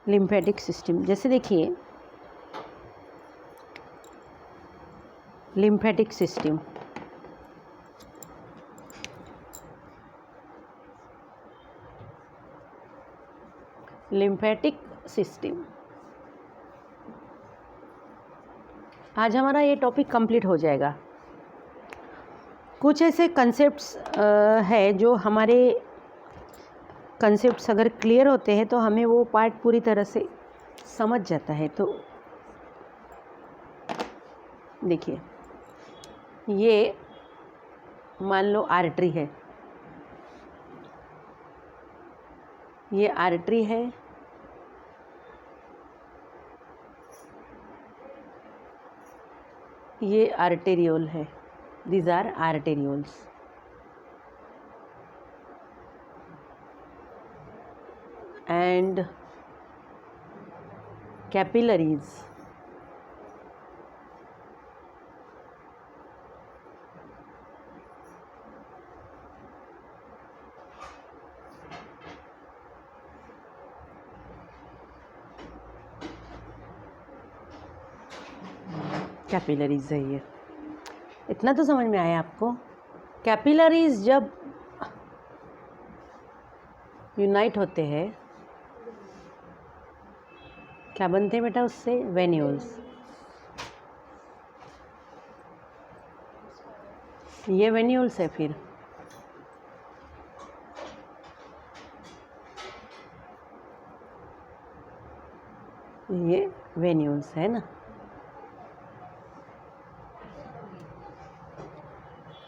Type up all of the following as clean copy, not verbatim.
Lymphatic system, जैसे देखिए lymphatic system, lymphatic system, आज हमारा ये टॉपिक कंप्लीट हो जाएगा। कुछ ऐसे कंसेप्ट्स है जो हमारे कंसेप्ट्स अगर क्लियर होते हैं तो हमें वो पार्ट पूरी तरह से समझ जाता है। तो देखिए, ये मान लो आर्टरी है, ये आर्टरी है, ये आर्टेरियोल है, these are arterioles. And capillaries, capillaries है ये। इतना तो समझ में आया आपको। कैपिलरीज जब यूनाइट होते हैं क्या बनते हैं बेटा उससे? वेन्यूल्स। ये वेन्यूल्स है, फिर ये वेन्यूल्स है ना।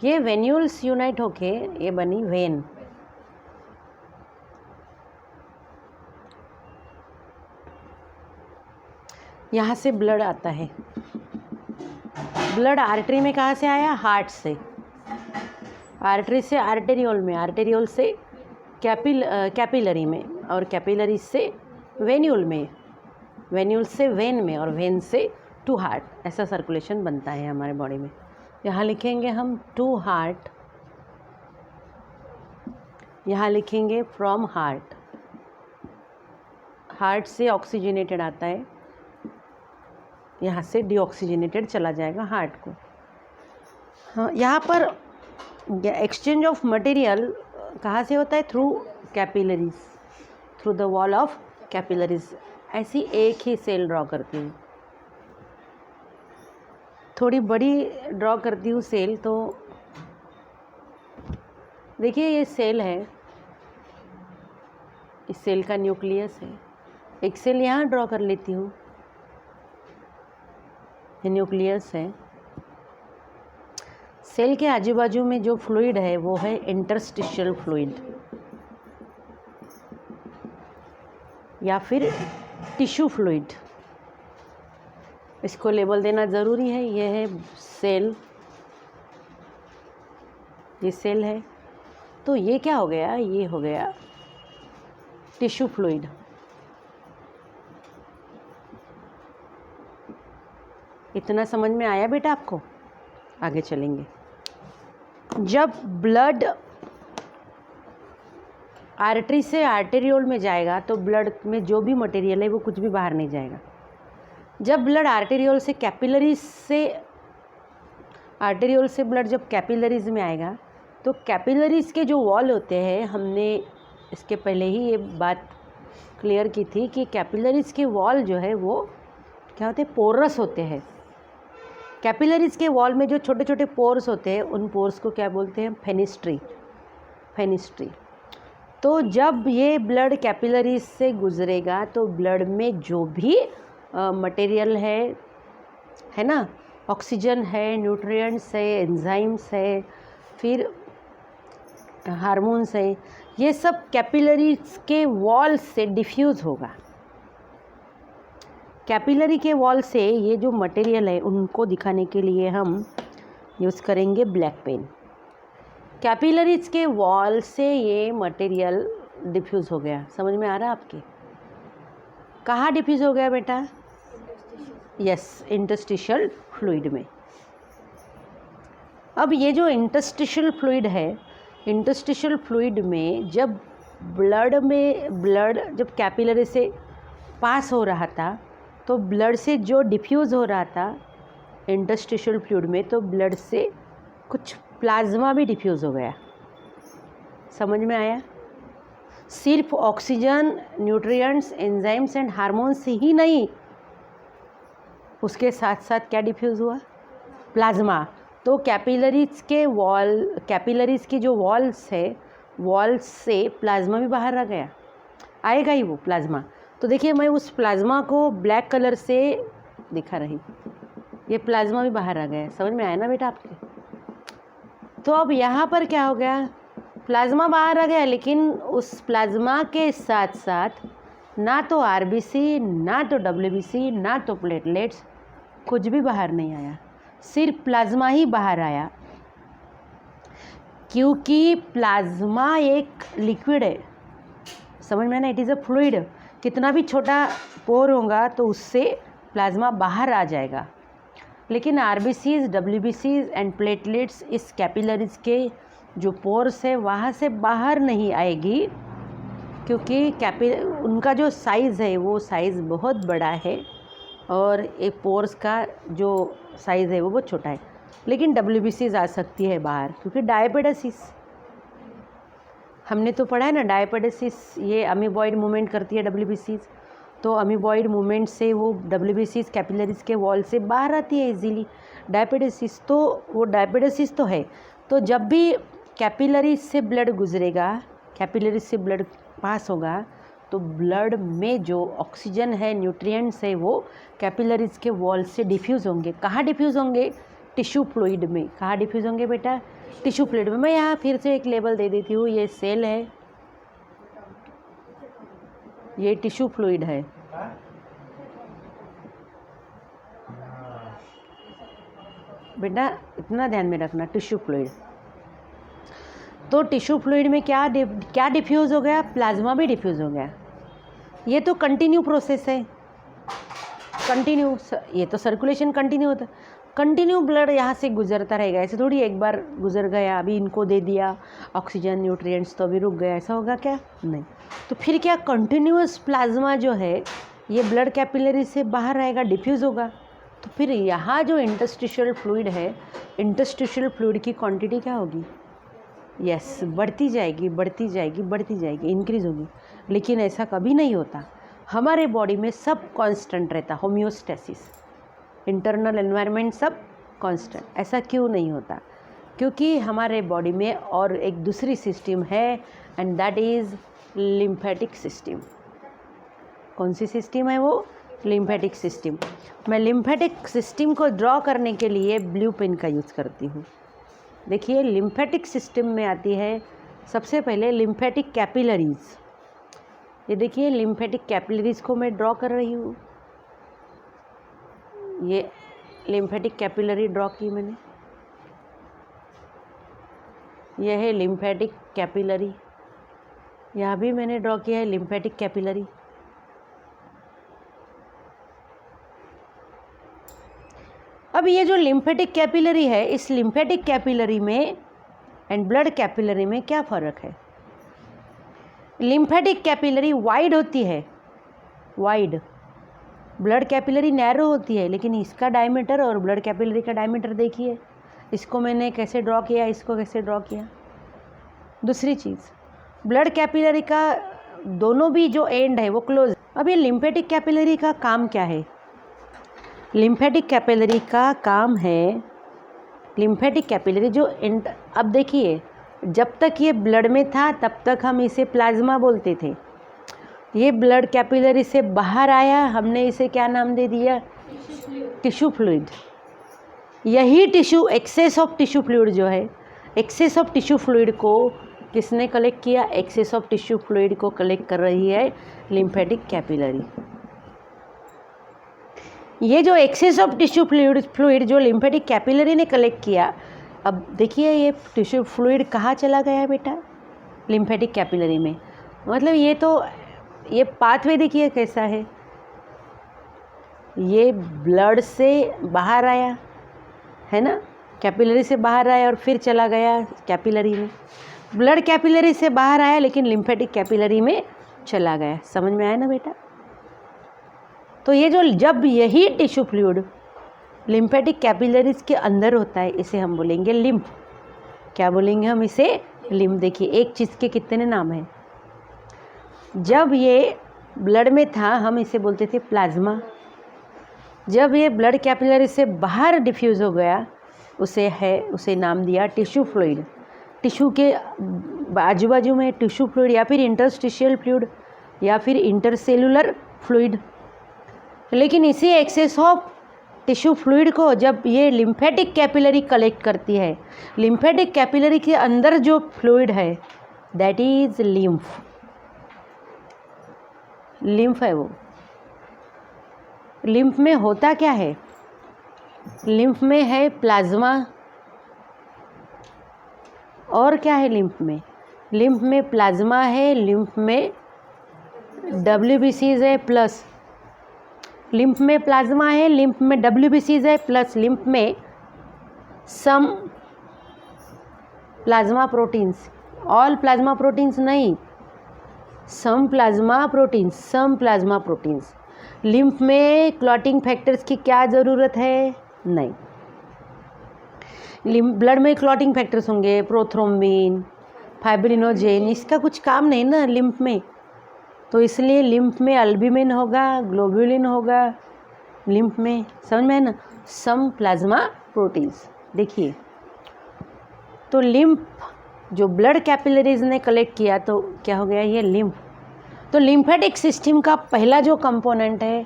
ये वेन्यूल्स यूनाइट होके ये बनी वेन। यहाँ से ब्लड आता है। ब्लड आर्टरी में कहाँ से आया? हार्ट से। आर्टरी से आर्टेरियोल में, आर्टेरियोल से कैपिलरी में, और कैपिलरी से वेन्यूल में, वेन्यूल से वेन में, और वेन से टू हार्ट। ऐसा सर्कुलेशन बनता है हमारे बॉडी में। यहाँ लिखेंगे हम टू हार्ट, यहाँ लिखेंगे फ्रॉम हार्ट। हार्ट से ऑक्सीजनेटेड आता है, यहाँ से डीऑक्सीजनेटेड चला जाएगा हार्ट को। हाँ, यहाँ पर एक्सचेंज ऑफ मटेरियल कहाँ से होता है? Through capillaries, through the wall of capillaries. ऐसी एक ही सेल ड्रॉ करती हूँ, थोड़ी बड़ी ड्रॉ करती हूँ सेल। तो देखिए ये सेल है, इस सेल का न्यूक्लियस है। एक सेल यहाँ ड्रॉ कर लेती हूँ, ये न्यूक्लियस है। सेल के आजू बाजू में जो फ्लूइड है वो है इंटरस्टिशियल फ्लूइड या फिर टिश्यू फ्लूइड। इसको लेबल देना ज़रूरी है। ये है सेल, ये सेल है। तो ये क्या हो गया? ये हो गया टिश्यू फ्लूइड। इतना समझ में आया बेटा आपको? आगे चलेंगे। जब ब्लड आर्टरी से आर्टेरियोल में जाएगा तो ब्लड में जो भी मटेरियल है वो कुछ भी बाहर नहीं जाएगा। जब ब्लड आर्टेरियोल से कैपिलरीज से, आर्टेरियोल से ब्लड जब कैपिलरीज में आएगा तो कैपिलरीज के जो वॉल होते हैं, हमने इसके पहले ही ये बात क्लियर की थी कि कैपिलरीज के वॉल जो है वो क्या होते हैं? पोरस होते हैं। कैपिलरीज के वॉल में जो छोटे छोटे पोर्स होते हैं उन पोर्स को क्या बोलते हैं? फेनिस्ट्री, फेनिस्ट्री। तो जब ये ब्लड कैपिलरीज से गुजरेगा तो ब्लड में जो भी मटेरियल है ना, ऑक्सीजन है, न्यूट्रिएंट्स है, एंजाइम्स है, फिर हार्मोन्स है, ये सब कैपिलरीज के वॉल से डिफ्यूज़ होगा। कैपिलरी के वॉल से ये जो मटेरियल है उनको दिखाने के लिए हम यूज़ करेंगे ब्लैक पेन। कैपिलरीज के वॉल से ये मटेरियल डिफ्यूज़ हो गया। समझ में आ रहा है आपके? कहाँ डिफ्यूज़ हो गया बेटा? यस, इंटरस्टिशियल फ्लूइड में। अब ये जो इंटरस्टिशियल फ्लूइड है, इंटरस्टिशियल फ्लूइड में जब ब्लड जब कैपिलरी से पास हो रहा था, तो ब्लड से जो डिफ्यूज़ हो रहा था इंटरस्टिशियल फ्लूइड में, तो ब्लड से कुछ प्लाज्मा भी डिफ्यूज़ हो गया। समझ में आया? सिर्फ oxygen, nutrients, enzymes and hormones ही नहीं, उसके साथ साथ क्या डिफ्यूज़ हुआ? प्लाज्मा। तो कैपिलरीज की जो वॉल्स है, वॉल्स से प्लाज्मा भी बाहर आ गया, आएगा ही वो प्लाज्मा। तो देखिए मैं उस प्लाज्मा को ब्लैक कलर से दिखा रही, ये प्लाज्मा भी बाहर आ गया। समझ में आया ना बेटा आपके? तो अब यहाँ पर क्या हो गया? प्लाज्मा बाहर आ गया, लेकिन उस प्लाज्मा के साथ साथ ना तो आरबीसी, ना तो डब्ल्यूबीसी, ना तो प्लेटलेट्स, कुछ भी बाहर नहीं आया, सिर्फ प्लाज्मा ही बाहर आया। क्योंकि प्लाज्मा एक लिक्विड है, समझ में ना? It is a fluid. कितना भी छोटा पोर होगा तो उससे प्लाज्मा बाहर आ जाएगा, लेकिन आरबीसीज, डब्ल्यूबीसीज एंड प्लेटलेट्स इस कैपिलरीज के जो पोर्स है वहाँ से बाहर नहीं आएगी, क्योंकि उनका जो साइज़ है वो साइज़ बहुत बड़ा है और एक पोर्स का जो साइज़ है वो बहुत छोटा है। लेकिन डब्ल्यूबीसीज आ सकती है बाहर, क्योंकि डायपेडेसिस हमने तो पढ़ा है ना, डायपेडेसिस ये अमीबॉइड मूवमेंट करती है डब्ल्यूबीसीज, तो अमीबॉइड मूवमेंट से वो डब्ल्यूबीसीज कैपिलरीज के वॉल से बाहर आती है इजीली डायपेडेसिस। तो वो डायपेडेसिस तो है। तो जब भी कैपिलरीज से ब्लड गुजरेगा, कैपिलरीज से ब्लड पास होगा, तो ब्लड में जो ऑक्सीजन है, न्यूट्रिएंट्स है, वो कैपिलरीज के वॉल से डिफ्यूज़ होंगे। कहाँ डिफ्यूज़ होंगे? टिश्यू फ्लूइड में। कहाँ डिफ्यूज़ होंगे बेटा? टिश्यू फ्लूइड में। मैं यहाँ फिर से एक लेबल दे देती हूँ, ये सेल है, ये टिश्यू फ्लूइड है। बेटा इतना ध्यान में रखना, टिश्यू फ्लूइड। तो टिश्यू फ्लूइड में क्या डिफ्यूज़ हो गया? प्लाज्मा भी डिफ्यूज़ हो गया। ये तो कंटिन्यू प्रोसेस है, कंटिन्यू, ये तो सर्कुलेशन कंटिन्यू होता है, कंटिन्यू ब्लड यहाँ से गुजरता रहेगा। ऐसे थोड़ी एक बार गुजर गया, अभी इनको दे दिया ऑक्सीजन, न्यूट्रिएंट्स, तो अभी रुक गया, ऐसा होगा क्या? नहीं। तो फिर क्या कंटिन्यूअस प्लाज्मा जो है ये ब्लड कैपिलरी से बाहर आएगा, डिफ्यूज़ होगा। तो फिर यहाँ जो इंटरस्टिशियल फ्लूइड है, इंटरस्टिशियल फ्लूइड की क्वांटिटी क्या होगी? यस, बढ़ती जाएगी, बढ़ती जाएगी, बढ़ती जाएगी, इंक्रीज़ होगी। लेकिन ऐसा कभी नहीं होता, हमारे बॉडी में सब कांस्टेंट रहता, होम्योस्टेसिस, इंटरनल एनवायरनमेंट सब कांस्टेंट। ऐसा क्यों नहीं होता? क्योंकि हमारे बॉडी में और एक दूसरी सिस्टम है, and that is lymphatic system. कौन सी सिस्टम है वो? Lymphatic system. मैं लिम्फेटिक सिस्टम को ड्रॉ करने के लिए ब्लू पेन का यूज़ करती हूँ। देखिए लिम्फेटिक सिस्टम में आती है सबसे पहले लिम्फेटिक कैपिलरीज। ये देखिए लिम्फेटिक कैपिलरीज को मैं ड्रॉ कर रही हूँ, ये लिम्फेटिक कैपिलरी ड्रॉ की मैंने, यह है लिम्फेटिक कैपिलरी, यहाँ भी मैंने ड्रॉ किया है लिम्फेटिक कैपिलरी। अब ये जो लिम्फेटिक कैपिलरी है, इस लिम्फेटिक कैपिलरी में एंड ब्लड कैपिलरी में क्या फ़र्क है? लिम्फेटिक कैपिलरी वाइड होती है, वाइड, ब्लड कैपिलरी नैरो होती है। लेकिन इसका डायमीटर और ब्लड कैपिलरी का डायमीटर देखिए, इसको मैंने कैसे ड्रॉ किया, इसको कैसे ड्रॉ किया। दूसरी चीज़, ब्लड कैपिलरी का दोनों भी जो एंड है वो क्लोज। अब ये लिम्फेटिक कैपिलरी का काम क्या है? लिम्फेटिक कैपिलरी का काम है, लिम्फेटिक कैपिलरी जो अब देखिए जब तक ये ब्लड में था तब तक हम इसे प्लाज्मा बोलते थे। ये ब्लड कैपिलरी से बाहर आया, हमने इसे क्या नाम दे दिया? Tissue fluid. यही tissue, excess of tissue fluid जो है, एक्सेस ऑफ टिश्यू फ्लूइड को किसने कलेक्ट किया? एक्सेस ऑफ टिश्यू फ्लूइड को कलेक्ट कर रही है लिम्फेटिक कैपिलरी। ये जो एक्सेस ऑफ टिश्यू फ्लूइड जो लिम्फेटिक कैपिलरी ने कलेक्ट किया, अब देखिए ये टिश्यू फ्लूइड कहाँ चला गया बेटा? लिम्फेटिक कैपिलरी में। मतलब ये तो ये पाथवे देखिए कैसा है, ये ब्लड से बाहर आया है ना, कैपिलरी से बाहर आया और फिर चला गया कैपिलरी में। ब्लड कैपिलरी से बाहर आया लेकिन लिम्फेटिक कैपिलरी में चला गया। समझ में आया ना बेटा? तो ये जो जब यही टिश्यू फ्लूइड लिम्फेटिक कैपिलरीज के अंदर होता है, इसे हम बोलेंगे लिम्फ। क्या बोलेंगे हम इसे? लिम्फ। देखिए एक चीज़ के कितने नाम हैं। जब ये ब्लड में था हम इसे बोलते थे प्लाज्मा। जब ये ब्लड कैपिलरी से बाहर डिफ्यूज़ हो गया उसे नाम दिया टिश्यू फ्लूइड। टिश्यू के आजू बाजू में टिश्यू फ्लूइड या फिर इंटरस्टिशियल फ्लूइड या फिर इंटरसेलुलर फ्लूइड। लेकिन इसी एक्सेस ऑफ टिश्यू फ्लूइड को जब ये लिम्फेटिक कैपिलरी कलेक्ट करती है, लिम्फेटिक कैपिलरी के अंदर जो फ्लूइड है दैट इज लिम्फ। लिम्फ है वो। लिम्फ में होता क्या है? लिम्फ में है प्लाज्मा। और क्या है लिम्फ में? लिम्फ में प्लाज्मा है, लिम्फ में WBCs है प्लस, लिम्फ में प्लाज्मा है, लिम्फ में WBCs है प्लस लिम्फ में some plasma proteins. All plasma proteins नहीं, some plasma proteins, some plasma proteins. Lymph में क्लॉटिंग फैक्टर्स की क्या ज़रूरत है? नहीं। ब्लड में क्लॉटिंग फैक्टर्स होंगे, प्रोथ्रोम्बिन, फाइब्रिनोजेन, इसका कुछ काम नहीं ना लिम्फ में। तो इसलिए लिम्फ में अल्ब्यूमिन होगा, ग्लोब्युलिन होगा लिम्फ में, समझ में है ना। सम प्लाज्मा प्रोटीन्स। देखिए तो लिम्फ जो ब्लड कैपिलरीज ने कलेक्ट किया तो क्या हो गया ये लिम्फ। तो लिम्फेटिक सिस्टम का पहला जो कंपोनेंट है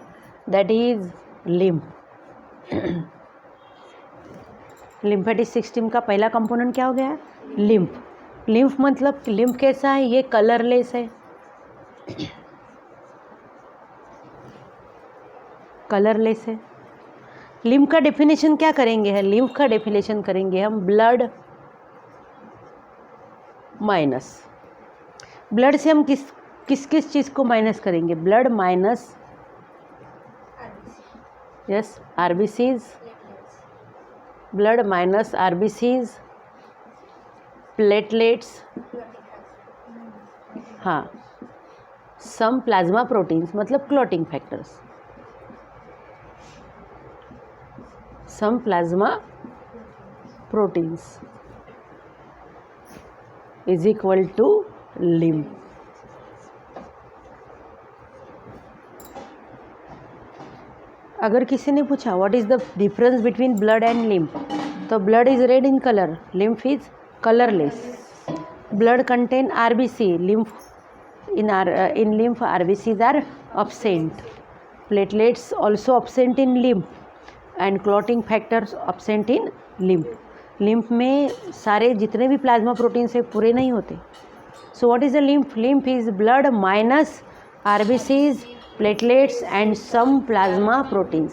that is lymph. Lymphatic system का पहला कंपोनेंट क्या हो गया? लिम्फ। लिम्फ मतलब लिम्फ कैसा है? ये कलरलेस है, कलरलेस है। लिम्फ का डेफिनेशन क्या करेंगे है? लिम्फ का डेफिनेशन करेंगे हम ब्लड माइनस। ब्लड से हम किस किस चीज़ को माइनस करेंगे? Blood minus yes RBCs, blood minus RBCs, platelets, हाँ, सम प्लाज्मा प्रोटीन्स मतलब clotting factors, some plasma proteins is equal to lymph. अगर किसी ने पूछा what is the difference between blood and lymph, तो blood is red in colour, lymph is colourless. Blood contain RBC, lymph in lymph RBCs are absent. Platelets also absent in lymph and clotting factors absent in lymph. lymph में सारे जितने भी plasma proteins है पूरे नहीं होते। So what is the lymph? Lymph is blood minus RBCs, platelets and some plasma proteins.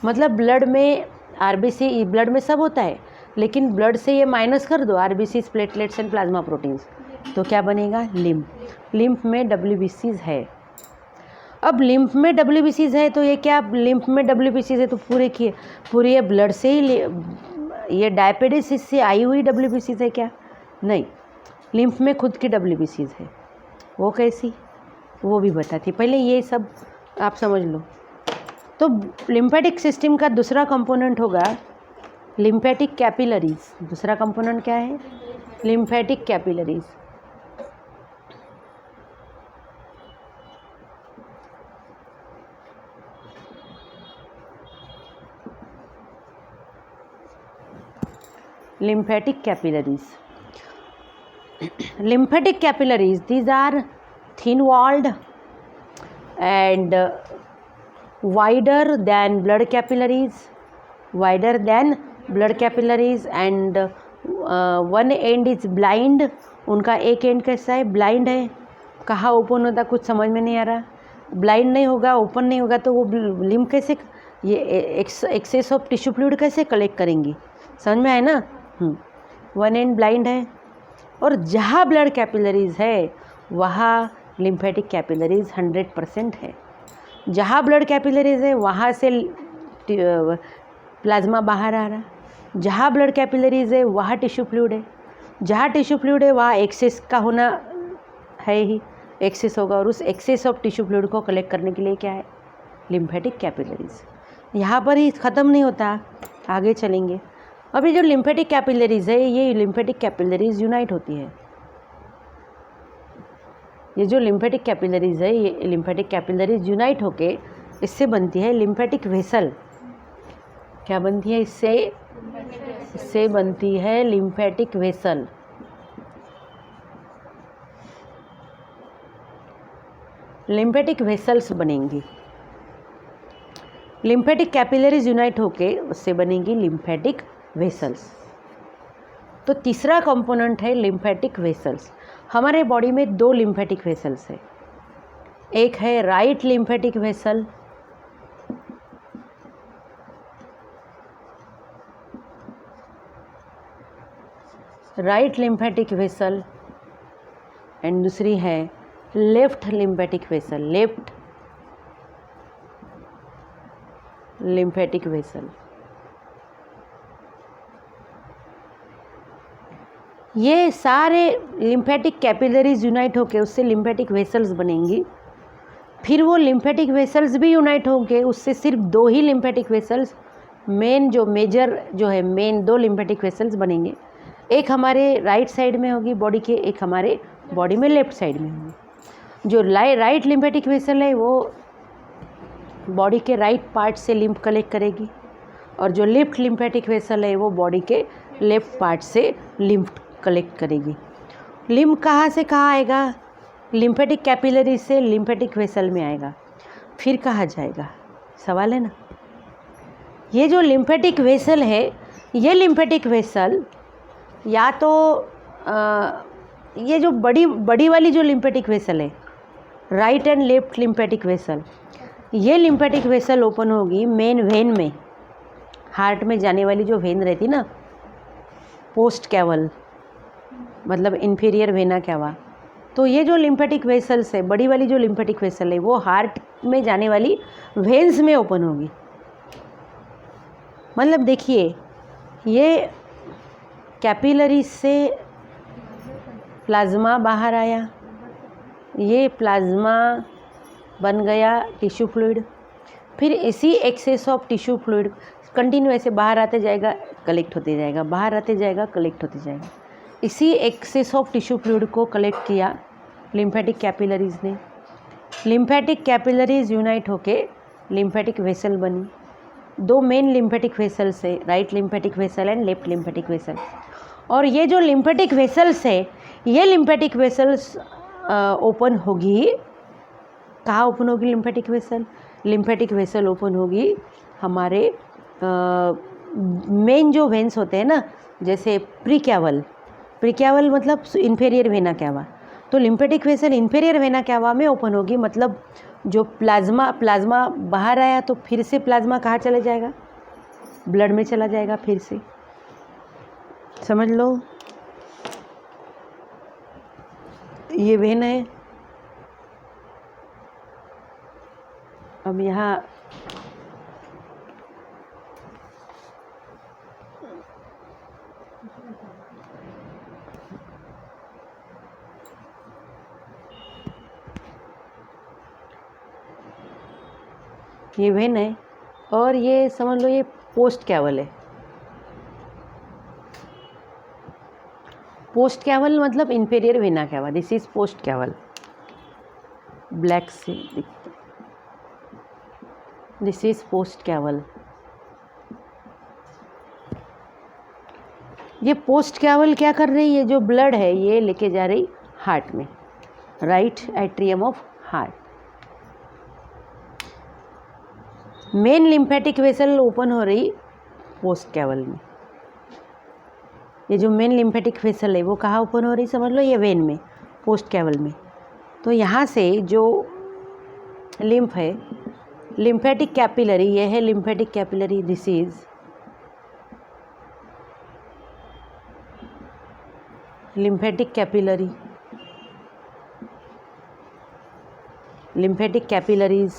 मतलब blood में RBC, ब्लड में सब होता है लेकिन ब्लड से ये माइनस कर दो RBCs, platelets and plasma proteins, तो क्या बनेगा? लिम्फ। लिम्फ में WBCs है। अब लिम्फ में WBCs है तो ये क्या, लिम्फ में WBCs है तो पूरे ये ब्लड से ही, ये डायपेटिस से आई हुई WBCs है क्या? नहीं, लिम्फ में खुद की WBCs है। वो कैसी? वो भी बताती, पहले ये सब आप समझ लो। तो लिम्फेटिक सिस्टम का दूसरा कंपोनेंट होगा लिम्फेटिक कैपिलरीज। दूसरा कंपोनेंट क्या है? Lymphatic capillaries. lymphatic capillaries. Lymphatic capillaries, these are thin walled and wider than blood capillaries, wider than blood capillaries and one end is blind. उनका एक एंड कैसा है? ब्लाइंड है। कहाँ ओपन होता कुछ समझ में नहीं आ रहा। ब्लाइंड नहीं होगा, ओपन नहीं होगा तो वो लिम्फ कैसे, ये एक्सेस ऑफ टिश्यू फ्लूइड कैसे कलेक्ट करेंगी? समझ में आए ना। वन एंड ब्लाइंड है और जहाँ ब्लड कैपिलरीज है वहाँ लिम्फेटिक कैपिलरीज 100% है। जहाँ ब्लड कैपिलरीज है वहाँ से प्लाज्मा बाहर आ रहा, जहाँ ब्लड कैपिलरीज है वहाँ टिश्यू फ्लूइड है, जहाँ टिश्यू फ्लूइड है वहाँ एक्सेस का होना है ही, एक्सेस होगा और उस एक्सेस ऑफ टिश्यू फ्लूइड को कलेक्ट करने के लिए क्या है? Lymphatic capillaries. यहाँ पर ही ख़त्म नहीं होता, आगे चलेंगे। अभी जो लिम्फेटिक कैपिलरीज है, ये लिम्फेटिक कैपिलरीज यूनाइट होती है। ये जो लिम्फेटिक कैपिलरीज है, ये लिम्फेटिक कैपिलरीज यूनाइट होके इससे बनती है लिम्फेटिक वेसल। क्या बनती है इससे बनती है लिम्फेटिक वेसल। लिम्फेटिक वेसल्स बनेंगी। लिम्फेटिक कैपिलरीज यूनाइट होके उससे बनेंगी लिम्फेटिक वेसल्स। तो तीसरा कंपोनेंट है लिम्फेटिक वेसल्स। हमारे बॉडी में 2 लिम्फेटिक वेसल्स है। एक है right lymphatic vessel, right lymphatic vessel, and दूसरी है left lymphatic vessel, left lymphatic vessel. ये सारे लिम्फेटिक कैपिलरीज यूनाइट होके उससे लिम्फेटिक वेसल्स बनेंगी। फिर वो लिम्फेटिक वेसल्स भी यूनाइट होके उससे सिर्फ 2 ही लिम्फेटिक वेसल्स, मेन जो मेजर जो है, मेन 2 लिम्फेटिक वेसल्स बनेंगे। एक हमारे राइट साइड में होगी बॉडी के, एक हमारे बॉडी में लेफ्ट साइड में होगी। जो राइट लिम्फेटिक वेसल है वो बॉडी के राइट पार्ट से लिम्फ कलेक्ट करेगी, और जो लेफ्ट लिम्फेटिक वेसल है वो बॉडी के लेफ्ट पार्ट से लिम्फ कलेक्ट करेगी। लिम्फ कहाँ से कहाँ आएगा? लिम्फेटिक कैपिलरी से लिम्फेटिक वेसल में आएगा। फिर कहाँ जाएगा? सवाल है ना। ये जो लिम्फेटिक वेसल है, ये लिम्फेटिक वेसल या तो ये जो बड़ी वाली जो लिम्फेटिक वेसल है, right and left lymphatic vessel, ये लिम्फेटिक वेसल ओपन होगी मेन वेन में, हार्ट में जाने वाली जो वेन रहती ना, पोस्ट कैवल मतलब इन्फीरियर वेना कैवा। तो ये जो लिम्फेटिक वेसल्स है, बड़ी वाली जो लिम्फेटिक वेसल है, वो हार्ट में जाने वाली वेन्स में ओपन होगी। मतलब देखिए, ये कैपिलरी से प्लाज्मा बाहर आया, ये प्लाज्मा बन गया टिश्यू फ्लूइड, फिर इसी excess of tissue fluid continue ऐसे बाहर आते जाएगा, कलेक्ट होते जाएगा, बाहर आते जाएगा, कलेक्ट होते जाएगा। इसी एक्सेस ऑफ टिश्यू फ्लूइड को कलेक्ट किया लिम्फेटिक कैपिलरीज ने। लिम्फेटिक कैपिलरीज यूनाइट होके लिम्फेटिक वेसल बनी। 2 मेन लिम्फेटिक वेसल्स है, right lymphatic vessel and left lymphatic vessel. और ये जो लिम्फेटिक वेसल्स है, ये लिम्फेटिक वेसल्स ओपन होगी। कहाँ ओपन होगी lymphatic vessel? Lymphatic vessel open होगी हमारे मेन जो वेन्स होते हैं ना, जैसे प्रीक्यावल मतलब इन्फीरियर वेना कैवा। तो lymphatic vessel inferior vena cava में ओपन होगी। मतलब जो प्लाज्मा बाहर आया तो फिर से प्लाज्मा कहाँ चला जाएगा? ब्लड में चला जाएगा फिर से। समझ लो, ये वेन है। अब यहाँ ये वेन है, और ये समझ लो ये पोस्ट कैवल है। पोस्ट कैवल मतलब inferior vena cava. This is post caval, black से दिखता। This is post caval. ये पोस्ट कैवल क्या कर रही है? जो ब्लड है ये लेके जा रही हार्ट में, right atrium of heart. Main lymphatic vessel open हो रही पोस्ट कैवल में। ये जो मेन लिम्फेटिक वेसल है वो कहाँ ओपन हो रही? समझ लो ये वेन में, पोस्ट कैवल में। तो यहाँ से जो लिम्फ है, लिम्फेटिक कैपिलरी, ये है lymphatic capillary. This is lymphatic capillary. Lymphatic capillaries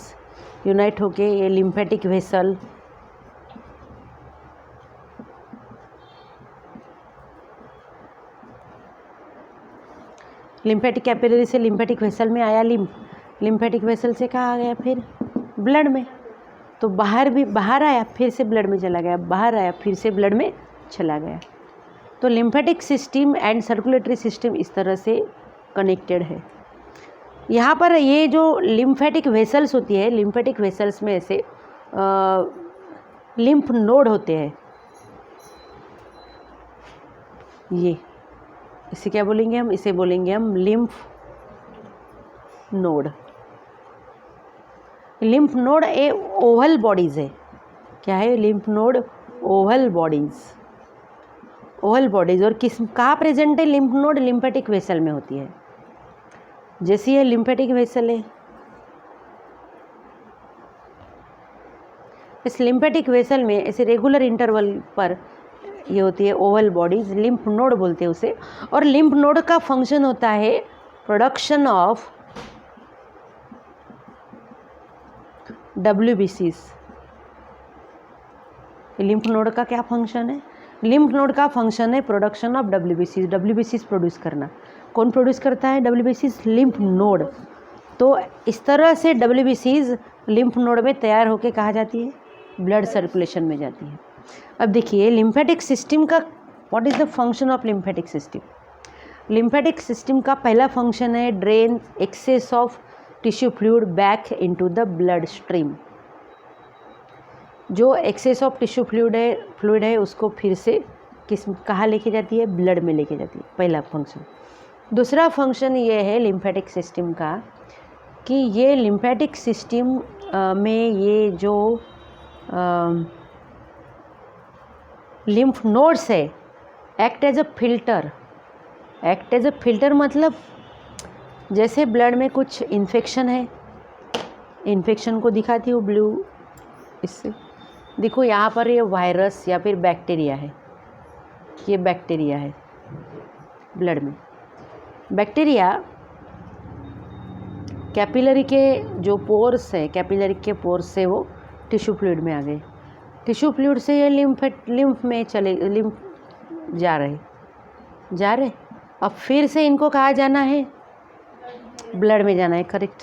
unite होके ये लिम्फेटिक वेसल, लिम्फेटिक कैपिलरी से लिम्फेटिक वेसल में आया लिम्फेटिक वेसल से कहाँ आ गया? फिर ब्लड में, तो बाहर आया फिर से ब्लड में चला गया, बाहर आया फिर से ब्लड में चला गया। तो lymphatic system and circulatory system इस तरह से कनेक्टेड है। यहाँ पर ये जो लिम्फेटिक वेसल्स होती है, लिम्फेटिक वेसल्स में ऐसे लिम्फ नोड होते हैं। ये इसे क्या बोलेंगे हम? इसे बोलेंगे हम lymph node. Lymph node A Oval bodies है। क्या है? Lymph node Oval bodies, Oval bodies. और कहाँ प्रेजेंट है लिम्फ नोड? लिम्फेटिक वेसल में होती है। जैसी ये लिम्फेटिक वेसल है, इस लिम्फेटिक वेसल में ऐसे रेगुलर इंटरवल पर ये होती है ओवल बॉडीज, लिम्फ नोड बोलते हैं उसे। और लिम्फ नोड का फंक्शन होता है production of WBCs। Lymph node का क्या फंक्शन है? लिम्फ नोड का फंक्शन है production of WBCs, WBCs produce करना। कौन प्रोड्यूस करता है WBCs? Lymph node. तो इस तरह से WBCs लिम्फ नोड में तैयार होकर कहाँ जाती है? ब्लड सर्कुलेशन में जाती है। अब देखिए लिम्फेटिक सिस्टम का what is the function of lymphatic system. Lymphatic system का पहला फंक्शन है drain excess of tissue fluid back into the blood stream. जो एक्सेस ऑफ टिश्यू फ्लूइड है उसको फिर से कहाँ लेके जाती है? ब्लड में लेके जाती है, पहला फंक्शन। दूसरा फंक्शन ये है लिम्फेटिक सिस्टम का कि ये लिम्फेटिक सिस्टम में ये जो लिम्फ नोड्स है act as a filter. Act as a filter मतलब जैसे ब्लड में कुछ इन्फेक्शन है, इन्फेक्शन को दिखाती हूँ ब्लू इससे। देखो यहाँ पर ये वायरस या फिर बैक्टीरिया है, ये बैक्टीरिया है ब्लड में। बैक्टीरिया कैपिलरी के जो पोर्स है, कैपिलरी के पोर्स से वो टिश्यू फ्लूइड में आ गए। टिश्यू फ्लूइड से ये लिम्फ में लिम्फ जा रहे। अब फिर से इनको कहाँ जाना है? ब्लड में जाना है, करेक्ट।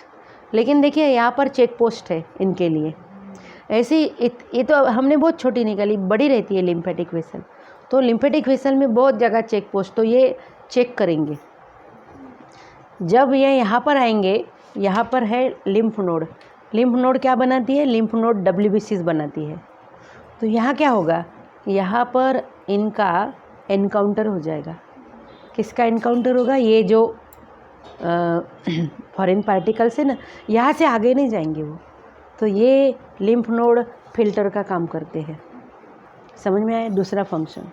लेकिन देखिए यहाँ पर चेक पोस्ट है इनके लिए। ऐसे ये तो हमने बहुत छोटी निकाली, बड़ी रहती है लिम्फेटिक वेसल। तो लिम्फेटिक वेसल में बहुत जगह चेक पोस्ट, तो ये चेक करेंगे। जब ये यहाँ पर आएंगे, यहाँ पर है लिम्फ नोड। लिम्फ नोड क्या बनाती है? लिम्फ नोड WBCs बनाती है। तो यहाँ क्या होगा? यहाँ पर इनका एनकाउंटर हो जाएगा। किसका एनकाउंटर होगा? ये जो फॉरेन पार्टिकल्स है ना, यहाँ से आगे नहीं जाएंगे वो। तो ये लिम्फ नोड फिल्टर का काम करते हैं। समझ में आया? दूसरा function.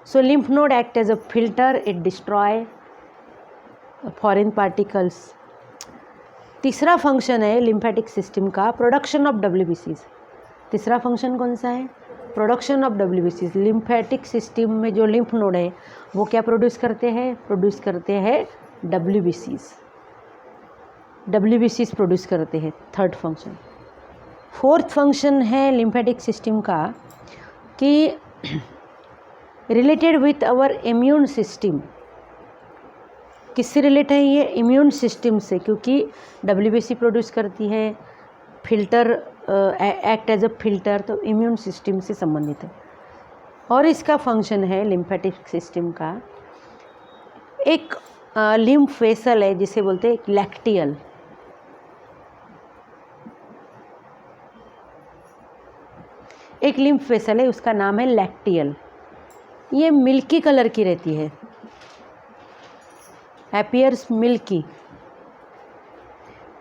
So lymph node act as a filter, it destroy foreign particles. तीसरा फंक्शन है लिम्फेटिक सिस्टम का प्रोडक्शन ऑफ WBCs। तीसरा फंक्शन कौन सा है? Production of WBCs। Lymphatic system में जो लिम्फ नोड है वो क्या प्रोड्यूस करते हैं? प्रोड्यूस करते हैं WBCs। WBCs प्रोड्यूस करते हैं, थर्ड फंक्शन। फोर्थ फंक्शन है लिम्फेटिक सिस्टम का कि related with our immune system. किससे रिलेट है ये? इम्यून सिस्टम से, क्योंकि WBC प्रोड्यूस करती है, filter act as a filter, तो इम्यून सिस्टम से संबंधित है। और इसका फंक्शन है लिम्फेटिक सिस्टम का, एक लिम्फ वेसल है जिसे बोलते हैं लैक्टियल। एक लिम्फ वेसल है, उसका नाम है लैक्टियल। ये मिल्की कलर की रहती है, अपीयर्स मिल्की।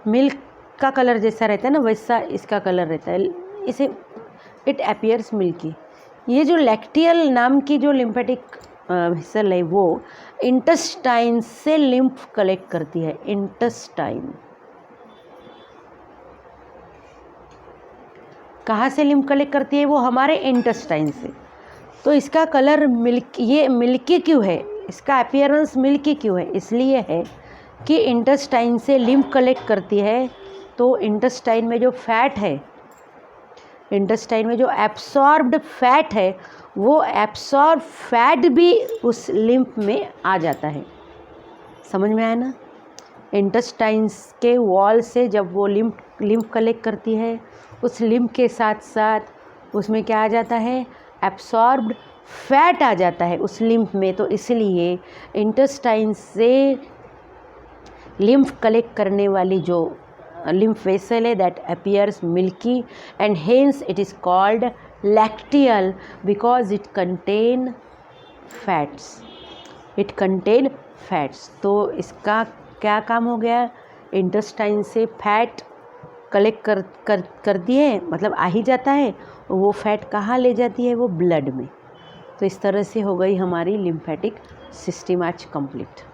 मिल्क का कलर जैसा रहता है ना, वैसा इसका कलर रहता है। इसे इट अपीयर्स मिल्की। ये जो लैक्टियल नाम की जो लिम्फेटिक वेसल है वो इंटेस्टाइन से लिम्फ कलेक्ट करती है। इंटेस्टाइन कहाँ से लिम्फ कलेक्ट करती है? वो हमारे इंटेस्टाइन से। तो इसका कलर मिल्की, ये मिल्की क्यों है? इसका अपीयरेंस मिल्की क्यों है? इसलिए है कि इंटेस्टाइन से लिम्फ कलेक्ट करती है। तो इंटेस्टाइन में जो फैट है, इंटेस्टाइन में जो एब्सॉर्ब्ड फैट है, वो एब्सॉर्ब फैट भी उस लिम्फ में आ जाता है। समझ में आया ना? इंटेस्टाइन्स के वॉल से जब वो लिम्फ कलेक्ट करती है, उस लिम्फ के साथ साथ उसमें क्या आ जाता है, एब्सॉर्ब्ड फैट आ जाता है उस लिम्फ में। तो इसलिए इंटेस्टाइन से लिम्फ कलेक्ट करने वाली जो lymph vessel है that appears milky and hence it is called lacteal because it contain fats। तो इसका क्या काम हो गया, इंटेस्टाइन से फैट कलेक्ट कर दिए, मतलब आ ही जाता है, वो फैट कहाँ ले जाती है, वो ब्लड में। तो इस तरह से हो गई हमारी लिम्फेटिक सिस्टम आज कंप्लीट।